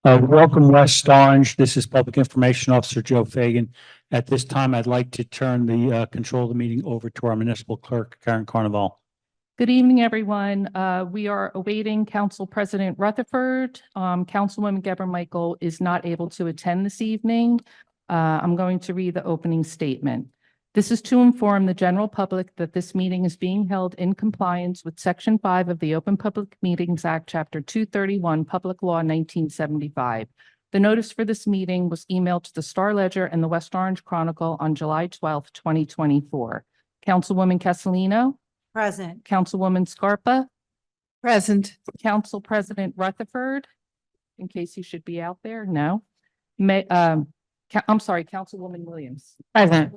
Welcome, West Orange. This is Public Information Officer Joe Fagan. At this time, I'd like to turn the control of the meeting over to our municipal clerk, Karen Carnival. Good evening, everyone. We are awaiting Council President Rutherford. Councilwoman Geber Michael is not able to attend this evening. I'm going to read the opening statement. This is to inform the general public that this meeting is being held in compliance with Section 5 of the Open Public Meetings Act, Chapter 231, Public Law 1975. The notice for this meeting was emailed to the Star Ledger and the West Orange Chronicle on July 12th, 2024. Councilwoman Castellino? Present. Councilwoman Scarpa? Present. Council President Rutherford, in case he should be out there, no. I'm sorry, Councilwoman Williams. Present.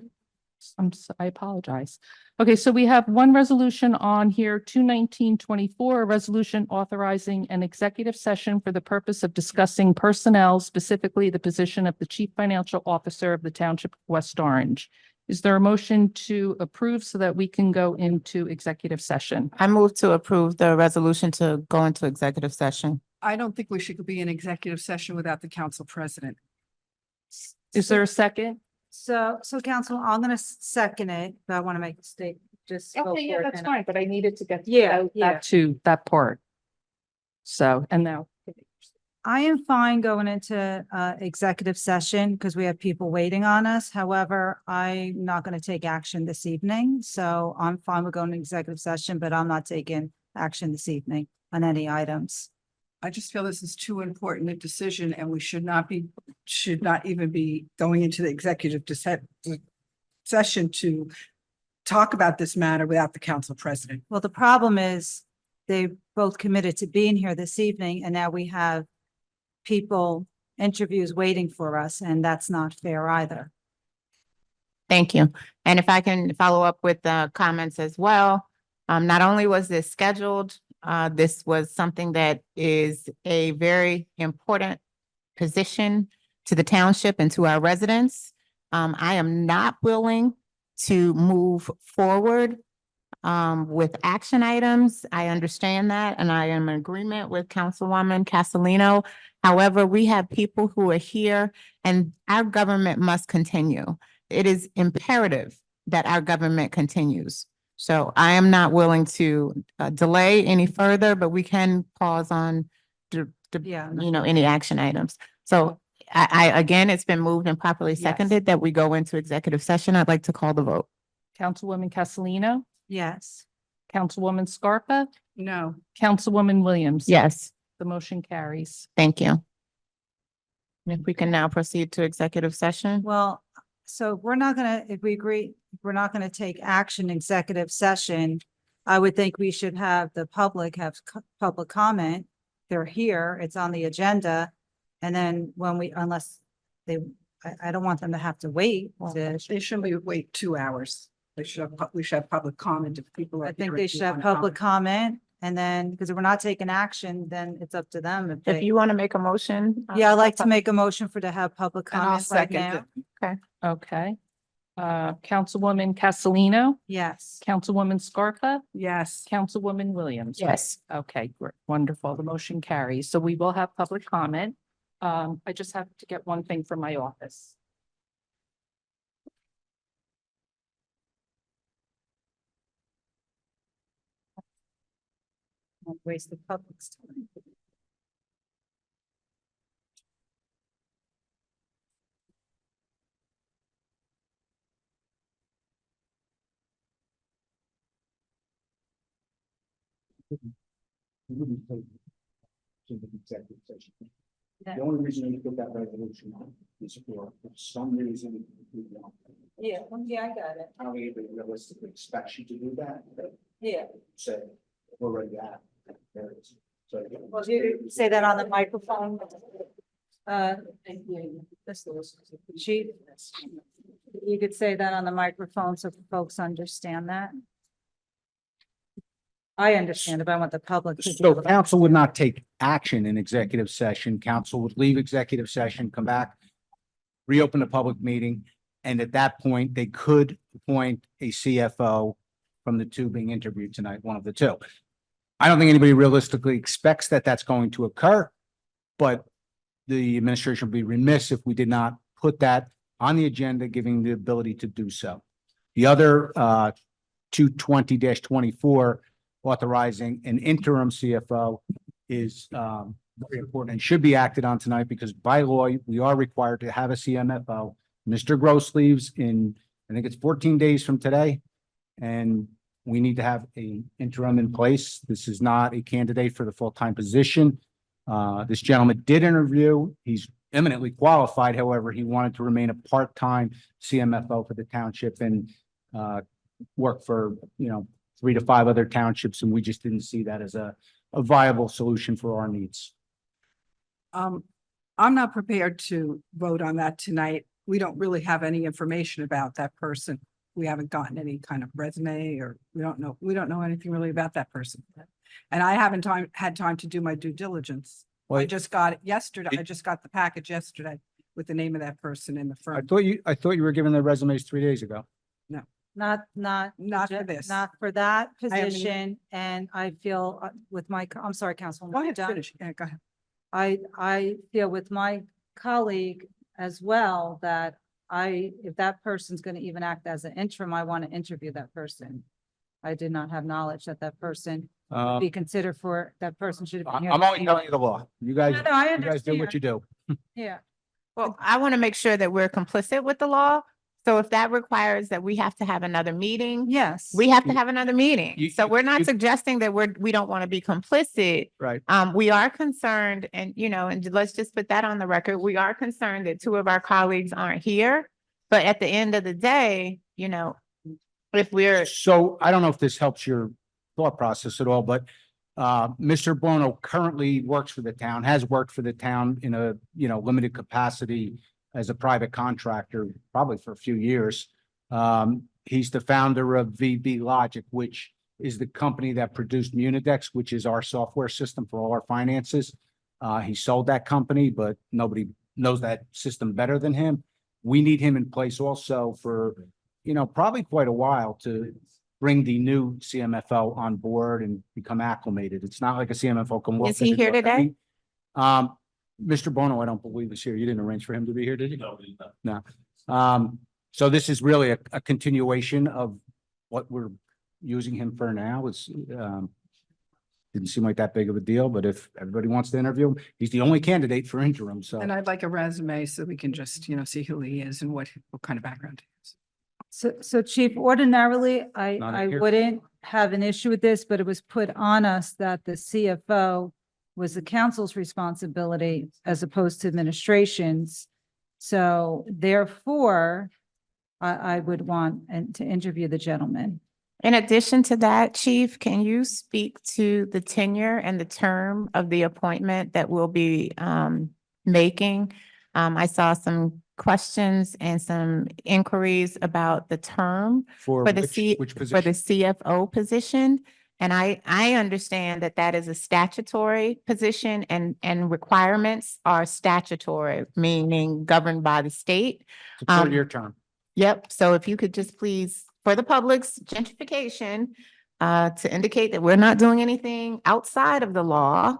I apologize. Okay, so we have one resolution on here, 21924, a resolution authorizing an executive session for the purpose of discussing personnel, specifically the position of the Chief Financial Officer of the Township of West Orange. Is there a motion to approve so that we can go into executive session? I move to approve the resolution to go into executive session. I don't think we should be in executive session without the council president. Is there a second? So council, I'm gonna second it, but I want to make a statement, just. go Okay, yeah, for it that's then. fine, but I needed to get Yeah, that to that part. So, and now. I am fine going into executive session because we have people waiting on us. However, I'm not going to take action this evening. So I'm fine with going to executive session, but I'm not taking action this evening on any items. I just feel this is too important a decision and we should not even be going into the executive session to talk about this matter without the council president. Well, the problem is they both committed to being here this evening and now we have interviews waiting for us, and that's not fair either. Thank you. And if I can follow up with the comments as well. Not only was this scheduled, this was something that is a very important position to the township and to our residents. I am not willing to move forward with action items. I understand that, and I am in agreement with Councilwoman Castellino. However, we have people who are here and our government must continue. It is imperative that our government continues. So I am not willing to delay any further, but we can pause on any action items. So I again, it's been moved and properly seconded that we go into executive session. I'd like to call the vote. Councilwoman Castellino? Yes. Councilwoman Scarpa? No. Councilwoman Williams? Yes, The motion carries. thank you. And if we can now proceed to executive session. Well, so we're not gonna, if we agree, we're not gonna take action in executive session. I would think we should have the public have public comment. They're here, it's on the agenda. And then when unless they, I don't want them to have to wait. They shouldn't wait 2 hours. We should have public comment if people are. I think they should have public comment. And then, because if we're not taking action, then it's up to them. If you want to make a motion. Yeah, I'd like to make a motion to have public And I'll comment right second now. it. Okay. Councilwoman Castellino? Yes. Councilwoman Scarpa? Yes. Councilwoman Williams? Yes. Okay, great, wonderful. The motion carries. So we will have public comment. I just have to get one thing from my office. Don't waste the public's time. The only reason you put that resolution on is for some reason. We don't. Yeah, I got it. I don't even realistically expect you to do that, but Yeah. say, we're ready at. There it is. So. Well, you say that on the microphone. Chief, you could say that on the microphone so folks understand that. I understand if I want the public to. be So able to council would understand. not take action in executive session. Council would leave executive session, come back, reopen the public meeting, and at that point, they could appoint a CFO from the two being interviewed tonight, one of the two. I don't think anybody realistically expects that that's going to occur, but the administration would be remiss if we did not put that on the agenda, giving the ability to do so. The other 220-24 authorizing an interim CFO is very important and should be acted on tonight because by law, we are required to have a CMFO. Mr. Gross leaves in, I think it's 14 days from today. And we need to have a interim in place. This is not a candidate for the full-time position. This gentleman did interview. He's eminently qualified. However, he wanted to remain a part-time CMFO for the township and work for, 3 to 5 other townships. And we just didn't see that as a viable solution for our needs. I'm not prepared to vote on that tonight. We don't really have any information about that person. We haven't gotten any kind of resume or we don't know anything really about that person. And I haven't had time to do my due diligence. I Well, just got it yesterday. I just got the package yesterday with the name of that person in the I firm. thought you were given the resumes 3 days ago. Not Not for this. Not for that I haven't- position. And I feel with my, I'm sorry, Go Councilwoman. ahead, Dunn. finish. Yeah, go ahead. I feel with my colleague as well that if that person's going to even act as an interim, I want to interview that person. I did not have knowledge that that person would be considered for, that person should have been here. I'm only telling you the law. You guys, No, I you guys do what you understand. do. Yeah. Well, I want to make sure that we're complicit with the law. So if that requires that we have to have another meeting, Yes. we have to You- have another meeting. you- So we're not you- suggesting that we don't want to be complicit. Right. We are concerned and, and let's just put that on the record. We are concerned that 2 of our colleagues aren't here. But at the end of the day, if we're, So I don't know if this helps your thought process at all, but Mr. Bono currently works for the town, has worked for the town in a, limited capacity as a private contractor, probably for a few years. He's the founder of VB Logic, which is the company that produced Munidex, which is our software system for all our finances. He sold that company, but nobody knows that system better than him. We need him in place also for, probably quite a while to bring the new CMFO on board and become acclimated. It's not like a CMFO can walk. Is he in and here go, today? Mr. Bono, I don't believe is here. You didn't arrange for him to be here, did you? No. So this is really a continuation of what we're using him for now. It's, didn't seem like that big of a deal, but if everybody wants to interview him, he's the only candidate for interim, so. And I'd like a resume so we can just, see who he is and what kind of background he has. So Chief, ordinarily, Not I here. wouldn't have an issue with this, but it was put on us that the CFO was the council's responsibility as opposed to administration's. So therefore, I would want to interview the gentleman. in addition to that, Chief, can you speak to the tenure and the term of the appointment that we'll be making? I saw some questions and some inquiries about the term For for the which for the position? CFO position. And I understand that that is a statutory position and requirements are statutory, meaning governed by the state. It's a 4-year term. Yep. So if you could just please, for the public's gentrification, to indicate that we're not doing anything outside of the law,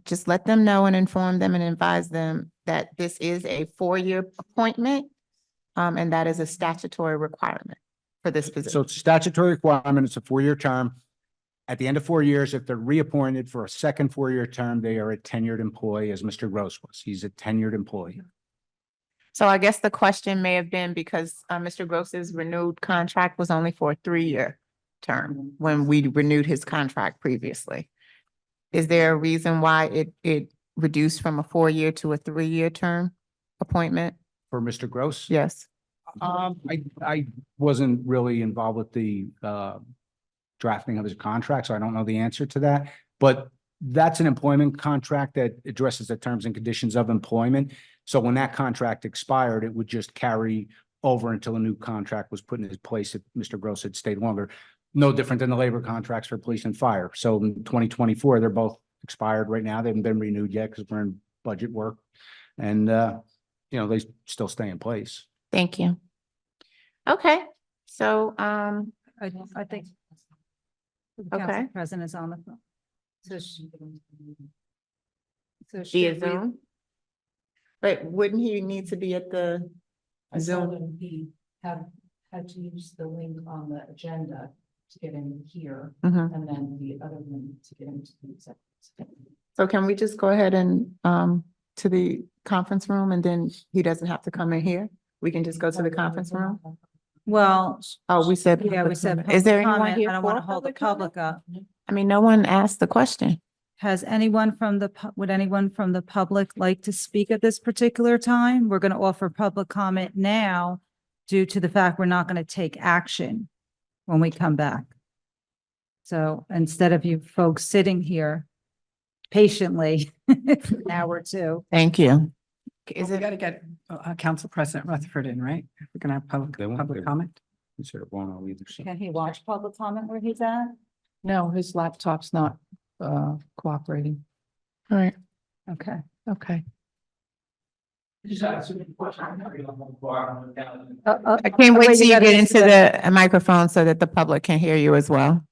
just let them know and inform them and advise them that this is a 4-year appointment, and that is a statutory requirement for this position. So it's a statutory requirement. It's a 4-year term. At the end of 4 years, if they're reappointed for a second 4-year term, they are a tenured employee, as Mr. Gross was. He's a tenured employee. So I guess the question may have been because Mr. Gross's renewed contract was only for a 3-year term when we renewed his contract previously. Is there a reason why it reduced from a 4-year to a 3-year term appointment? For Mr. Gross? Yes. I wasn't really involved with the drafting of his contract, so I don't know the answer to that. But that's an employment contract that addresses the terms and conditions of employment. So when that contract expired, it would just carry over until a new contract was put in his place if Mr. Gross had stayed longer. No different than the labor contracts for police and fire. So in 2024, they're both expired right now. They haven't been renewed yet because we're in budget work. And they still stay in place. Thank you. Okay, so, I think. the council Okay. President is on the phone. So she- so via should we- Zoom? But wouldn't he need to be at the I saw Zoom? that he had to use the link on the agenda to get in here, Mhm. and then the other link to get into the executive. So can we just go ahead and, to the conference room and then he doesn't have to come in here? We can just go to the conference room? Well, Oh, we said. yeah, we public said. comment. Is there public anyone comment. here I don't for want to hold the public up. I mean, no one asked the question. Has anyone from would anyone from the public like to speak at this particular time? We're going to offer public comment now due to the fact we're not going to take action when we come back. So instead of you folks sitting here patiently for an hour or two. Thank you. Is We it, got to get Council President Rutherford in, right? If we're going to have They won't- public they- comment. Consider it one on either side. Can he watch public comment where he's at? No, his laptop's not cooperating. all right, Okay. okay. Uh, I can't wait wait, till you gotta get get into to the microphone so that the public can hear you as well.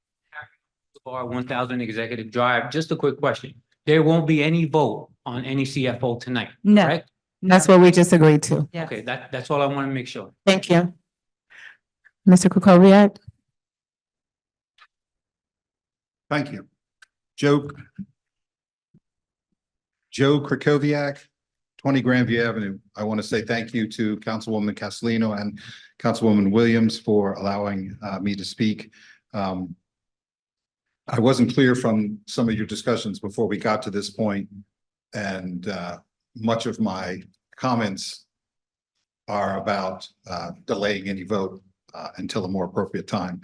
Bar 1000 Executive Drive. Just a quick question. There won't be any vote on any CFO tonight, No. correct? That's what we just agreed to. Yes. Okay, that's all I want to make sure. Thank you. Mr. Kukoviac? Thank you. Joe Krakowiak, 20 Grandview Avenue. I want to say thank you to Councilwoman Castellino and Councilwoman Williams for allowing me to speak. I wasn't clear from some of your discussions before we got to this point, and much of my comments are about delaying any vote until a more appropriate time.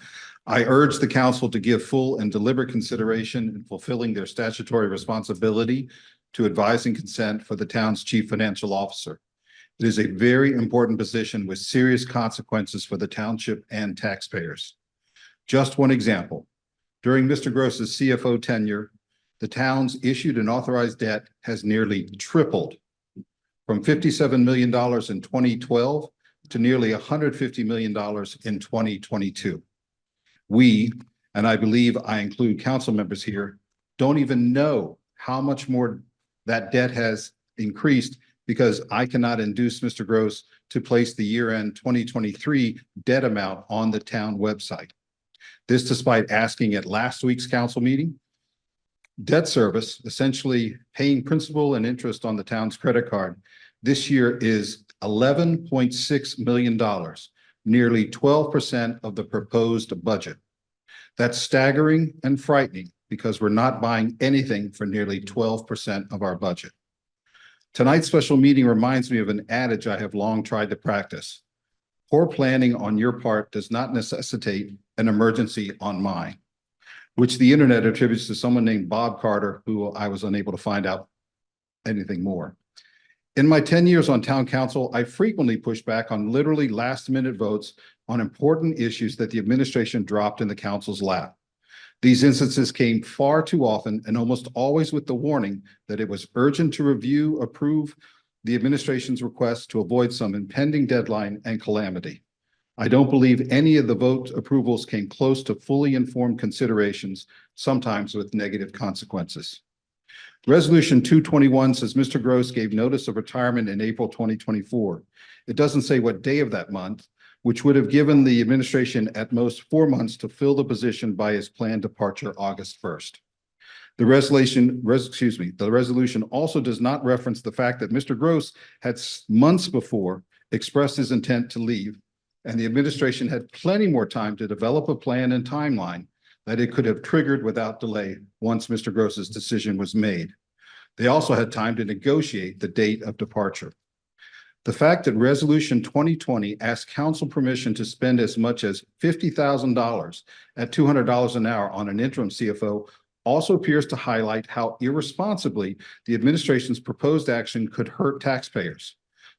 I urge the council to give full and deliberate consideration in fulfilling their statutory responsibility to advise and consent for the town's chief financial officer. It is a very important position with serious consequences for the township and taxpayers. Just one example. During Mr. Gross's CFO tenure, the town's issued and authorized debt has nearly tripled from $57 million in 2012 to nearly $150 million in 2022. We, and I believe I include council members here, don't even know how much more that debt has increased because I cannot induce Mr. Gross to place the year-end 2023 debt amount on the town website. This despite asking at last week's council meeting. Debt service, essentially paying principal and interest on the town's credit card, this year is $11.6 million, nearly 12% of the proposed budget. That's staggering and frightening because we're not buying anything for nearly 12% of our budget. Tonight's special meeting reminds me of an adage I have long tried to practice. Poor planning on your part does not necessitate an emergency on mine, which the internet attributes to someone named Bob Carter, who I was unable to find out anything more. In my 10 years on town council, I frequently pushed back on literally last-minute votes on important issues that the administration dropped in the council's lap. These instances came far too often and almost always with the warning that it was urgent to approve the administration's request to avoid some impending deadline and calamity. I don't believe any of the vote approvals came close to fully informed considerations, sometimes with negative consequences. Resolution 221 says Mr. Gross gave notice of retirement in April 2024. It doesn't say what day of that month, which would have given the administration at most 4 months to fill the position by his planned departure August 1st. The resolution also does not reference the fact that Mr. Gross had months before expressed his intent to leave, and the administration had plenty more time to develop a plan and timeline that it could have triggered without delay once Mr. Gross's decision was made. They also had time to negotiate the date of departure. The fact that Resolution 2020 asked council permission to spend as much as $50,000 at $200 an hour on an interim CFO also appears to highlight how irresponsibly the administration's proposed action could hurt taxpayers.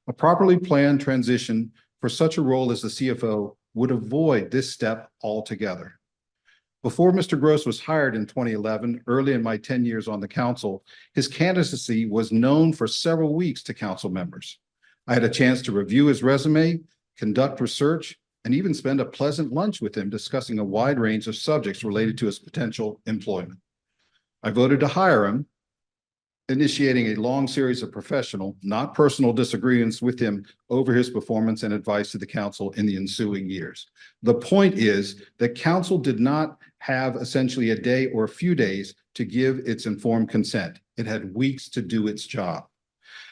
A properly planned transition for such a role as the CFO would avoid this step altogether. Before Mr. Gross was hired in 2011, early in my 10 years on the council, his candidacy was known for several weeks to council members. I had a chance to review his resume, conduct research, and even spend a pleasant lunch with him discussing a wide range of subjects related to his potential employment. I voted to hire him, initiating a long series of professional, not personal disagreements with him over his performance and advice to the council in the ensuing years. The point is that council did not have essentially a day or a few days to give its informed consent. It had weeks to do its job.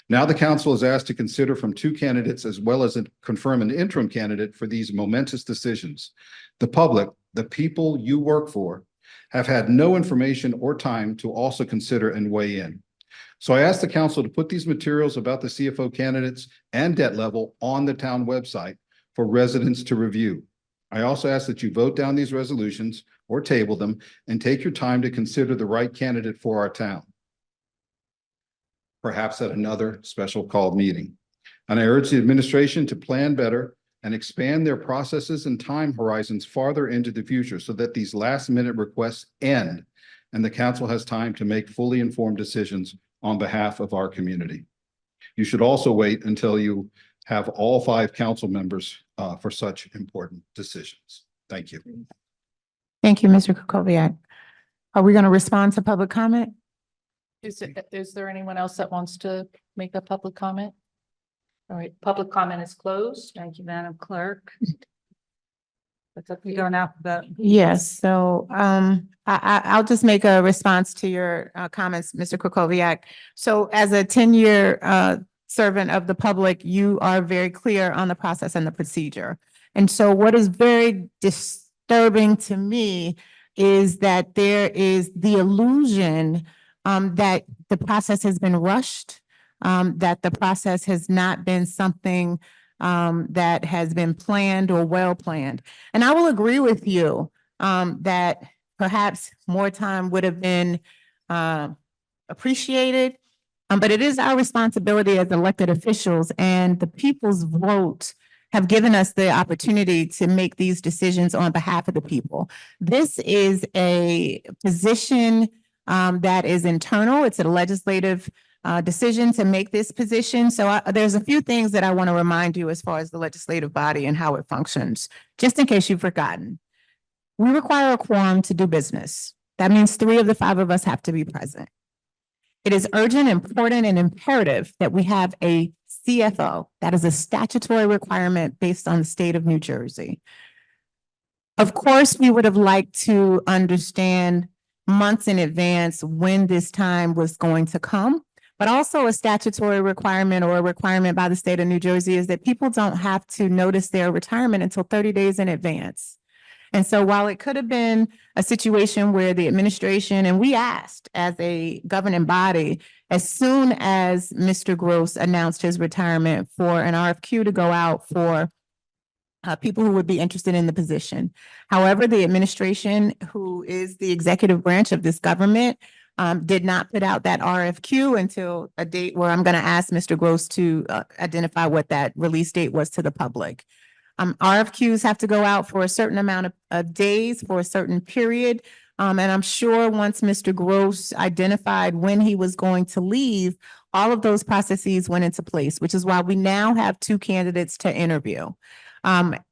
Now the council is asked to consider from two candidates as well as confirm an interim candidate for these momentous decisions. The public, the people you work for, have had no information or time to also consider and weigh in. So I asked the council to put these materials about the CFO candidates and debt level on the town website for residents to review. I also ask that you vote down these resolutions or table them and take your time to consider the right candidate for our town, perhaps at another special called meeting. And I urge the administration to plan better and expand their processes and time horizons farther into the future so that these last-minute requests end and the council has time to make fully informed decisions on behalf of our community. You should also wait until you have all 5 council members for such important decisions. Thank you. Thank you, Mr. Kukoviac. Are we going to respond to public comment? Is there anyone else that wants to make a public comment? All right, public comment is closed. Thank you, Madam Clerk. That's up to We you. go now about. Yes, so I'll just make a response to your comments, Mr. Kukoviac. So as a 10-year servant of the public, you are very clear on the process and the procedure. And so what is very disturbing to me is that there is the illusion that the process has been rushed, that the process has not been something that has been planned or well planned. And I will agree with you that perhaps more time would have been appreciated. But it is our responsibility as elected officials, and the people's vote have given us the opportunity to make these decisions on behalf of the people. This is a position that is internal. It's a legislative decision to make this position. So there's a few things that I want to remind you as far as the legislative body and how it functions, just in case you've forgotten. We require a quorum to do business. That means 3 of the 5 of us have to be present. It is urgent, important, and imperative that we have a CFO. That is a statutory requirement based on the state of New Jersey. Of course, we would have liked to understand months in advance when this time was going to come, but also a statutory requirement or a requirement by the state of New Jersey is that people don't have to notice their retirement until 30 days in advance. And so while it could have been a situation where the administration, and we asked as a governing body, as soon as Mr. Gross announced his retirement, for an RFQ to go out for people who would be interested in the position. However, the administration, who is the executive branch of this government, did not put out that RFQ until a date where I'm going to ask Mr. Gross to identify what that release date was to the public. RFQs have to go out for a certain amount of days for a certain period. And I'm sure once Mr. Gross identified when he was going to leave, all of those processes went into place, which is why we now have 2 candidates to interview.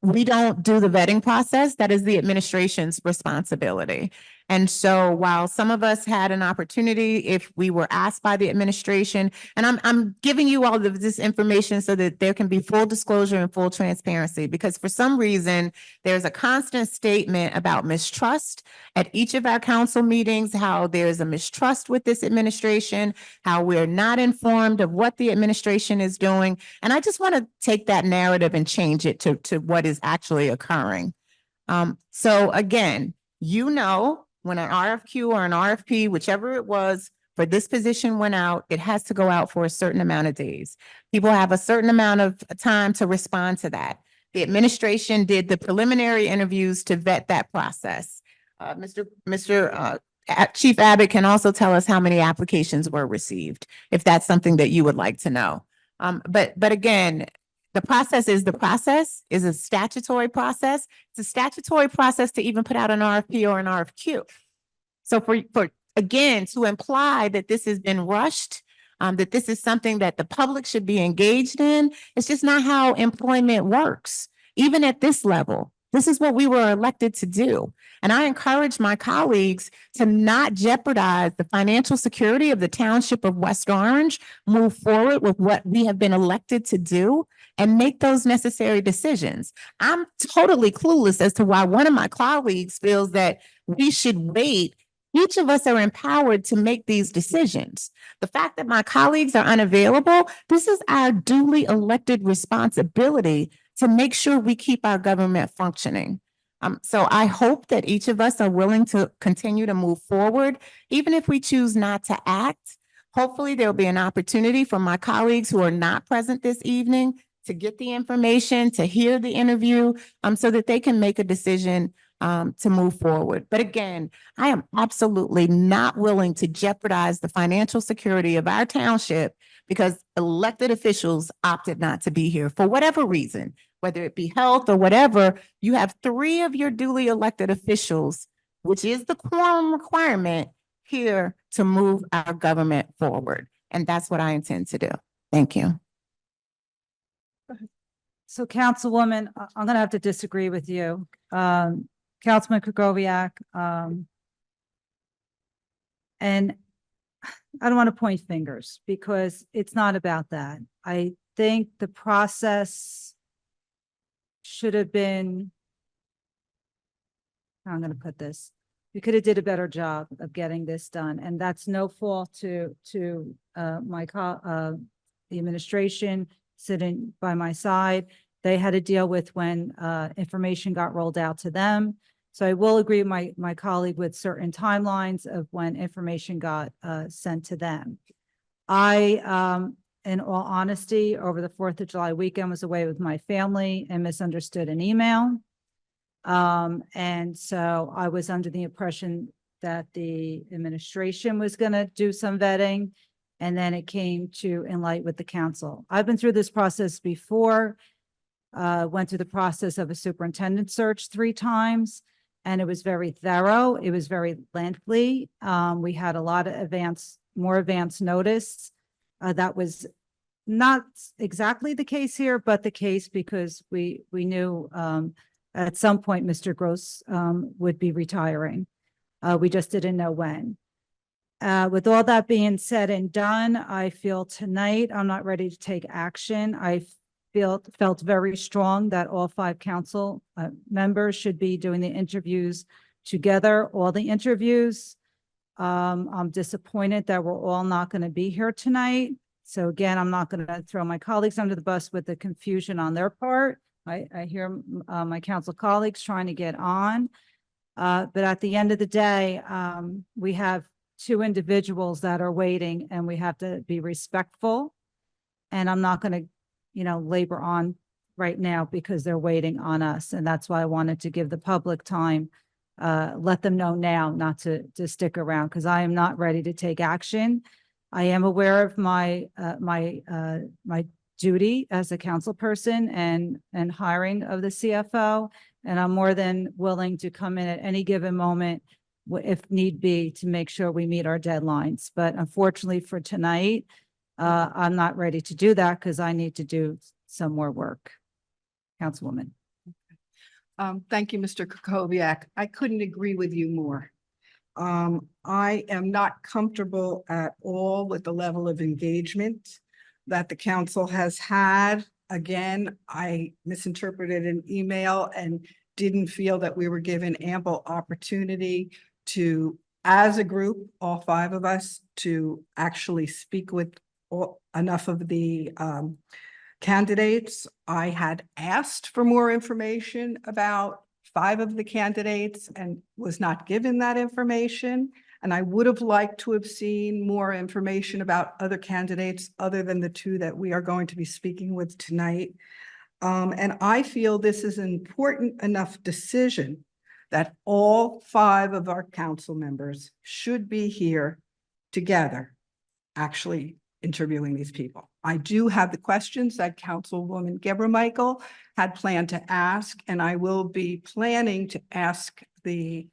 We don't do the vetting process. That is the administration's responsibility. And so while some of us had an opportunity, if we were asked by the administration, and I'm giving you all of this information so that there can be full disclosure and full transparency, because for some reason, there's a constant statement about mistrust at each of our council meetings, how there's a mistrust with this administration, how we're not informed of what the administration is doing. And I just want to take that narrative and change it to what is actually occurring. So again, you know, when an RFQ or an RFP, whichever it was, for this position went out, it has to go out for a certain amount of days. People have a certain amount of time to respond to that. The administration did the preliminary interviews to vet that process. Chief Abbott can also tell us how many applications were received, if that's something that you would like to know. But again, the process is a statutory process. It's a statutory process to even put out an RFP or an RFQ. So again, to imply that this has been rushed, that this is something that the public should be engaged in, it's just not how employment works, even at this level. This is what we were elected to do. And I encourage my colleagues to not jeopardize the financial security of the Township of West Orange, move forward with what we have been elected to do, and make those necessary decisions. I'm totally clueless as to why one of my colleagues feels that we should wait. Each of us are empowered to make these decisions. The fact that my colleagues are unavailable, this is our duly elected responsibility to make sure we keep our government functioning. So I hope that each of us are willing to continue to move forward, even if we choose not to act. Hopefully there'll be an opportunity for my colleagues who are not present this evening to get the information, to hear the interview, so that they can make a decision to move forward. But again, I am absolutely not willing to jeopardize the financial security of our township because elected officials opted not to be here for whatever reason, whether it be health or whatever. You have 3 of your duly elected officials, which is the quorum requirement, here to move our government forward. And that's what I intend to do. Thank you. So Councilwoman, I'm gonna have to disagree with you. Councilman Kukoviac, and I don't want to point fingers because it's not about that. I think the process should have been, how I'm going to put this, we could have did a better job of getting this done. And that's no fault to the administration sitting by my side. They had to deal with when information got rolled out to them. So I will agree with my colleague with certain timelines of when information got sent to them. I, in all honesty, over the 4th of July weekend was away with my family and misunderstood an email. And so I was under the impression that the administration was going to do some vetting, and then it came to enlighten with the council. I've been through this process before, went through the process of a superintendent search 3 times. And it was very thorough. It was very lengthy. We had a lot of more advanced notice. That was not exactly the case here, but the case because we knew at some point Mr. Gross would be retiring. We just didn't know when. With all that being said and done, I feel tonight I'm not ready to take action. I felt very strong that all 5 council members should be doing the interviews together, all the interviews. I'm disappointed that we're all not going to be here tonight. So again, I'm not going to throw my colleagues under the bus with the confusion on their part. I hear my council colleagues trying to get on. But at the end of the day, we have 2 individuals that are waiting and we have to be respectful. And I'm not going to labor on right now because they're waiting on us. And that's why I wanted to give the public time, let them know now not to stick around because I am not ready to take action. I am aware of my duty as a council person and hiring of the CFO. And I'm more than willing to come in at any given moment if need be to make sure we meet our deadlines. But unfortunately for tonight, I'm not ready to do that because I need to do some more work. Councilwoman. Thank you, Mr. Kukoviac. I couldn't agree with you more. I am not comfortable at all with the level of engagement that the council has had. Again, I misinterpreted an email and didn't feel that we were given ample opportunity to, as a group, all 5 of us, to actually speak with enough of the candidates. I had asked for more information about 5 of the candidates and was not given that information. And I would have liked to have seen more information about other candidates other than the two that we are going to be speaking with tonight. And I feel this is an important enough decision that all 5 of our council members should be here together, actually interviewing these people. I do have the questions that Councilwoman Geber Michael had planned to ask, and I will be planning to ask the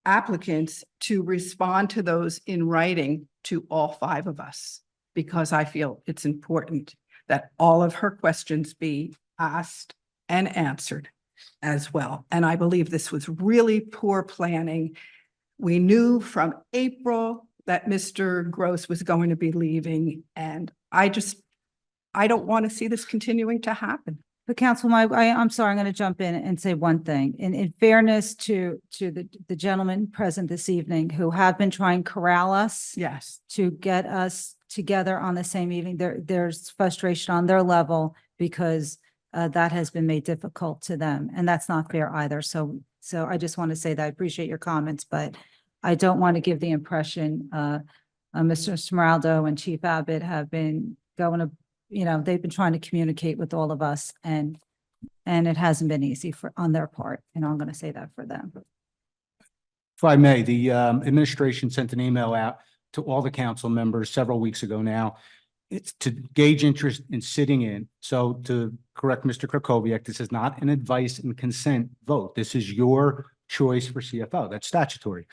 applicants to respond to those in writing to all 5 of us, because I feel it's important that all of her questions be asked and answered as well. And I believe this was really poor planning. We knew from April that Mr. Gross was going to be leaving, and I don't want to see this continuing to happen. But Councilwoman, I'm sorry, I'm going to jump in and say one thing. In fairness to the gentlemen present this evening who have been trying to corral us Yes. to get us together on the same evening, there's frustration on their level because that has been made difficult to them, and that's not fair either. So I just want to say that I appreciate your comments, but I don't want to give the impression Mr. Smeraldo and Chief Abbott have been going to, they've been trying to communicate with all of us, and it hasn't been easy on their part, and I'm going to say that for them. If I may, the administration sent an email out to all the council members several weeks ago now. It's to gauge interest in sitting in. So to correct Mr. Krakowiak, this is not an advice and consent vote. This is your choice for CFO. That's statutory.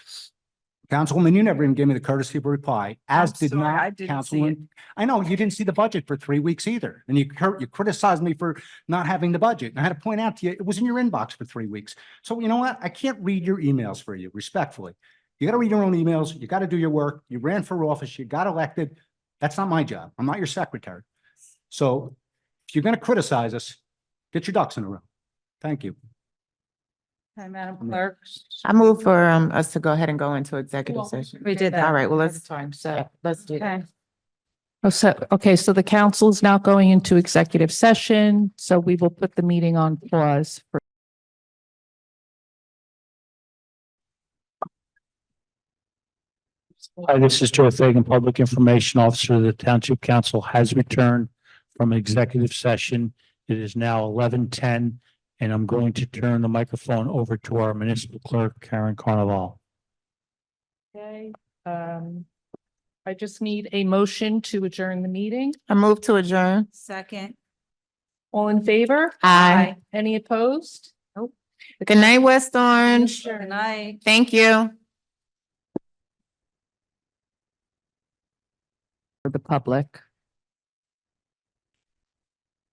Councilwoman, you never even gave me the courtesy of a reply, as I'm did sorry, I not didn't see it. Councilwoman. I know you didn't see the budget for 3 weeks either. And you criticized me for not having the budget. And I had to point out to you, it was in your inbox for 3 weeks. So you know what? I can't read your emails for you, respectfully. You got to read your own emails. You got to do your work. You ran for office. You got elected. That's not my job. I'm not your secretary. So if you're going to criticize us, get your ducks in a row. Thank you. Okay, Madam Clerk. I move for us to go ahead and go into executive session. We did that. All right, well, let's, Time, so. let's do that. Okay. So the council is now going into executive session, so we will put the meeting on pause for. Hi, this is Joe Fagan, Public Information Officer. The Township Council has returned from executive session. It is now 11:10, and I'm going to turn the microphone over to our municipal clerk, Karen Carnival. Okay, I just need a motion to adjourn the meeting. I move to adjourn. Second. All in favor? Aye. Any opposed? Nope. Good night, West Orange. Good night. Thank you. For the public.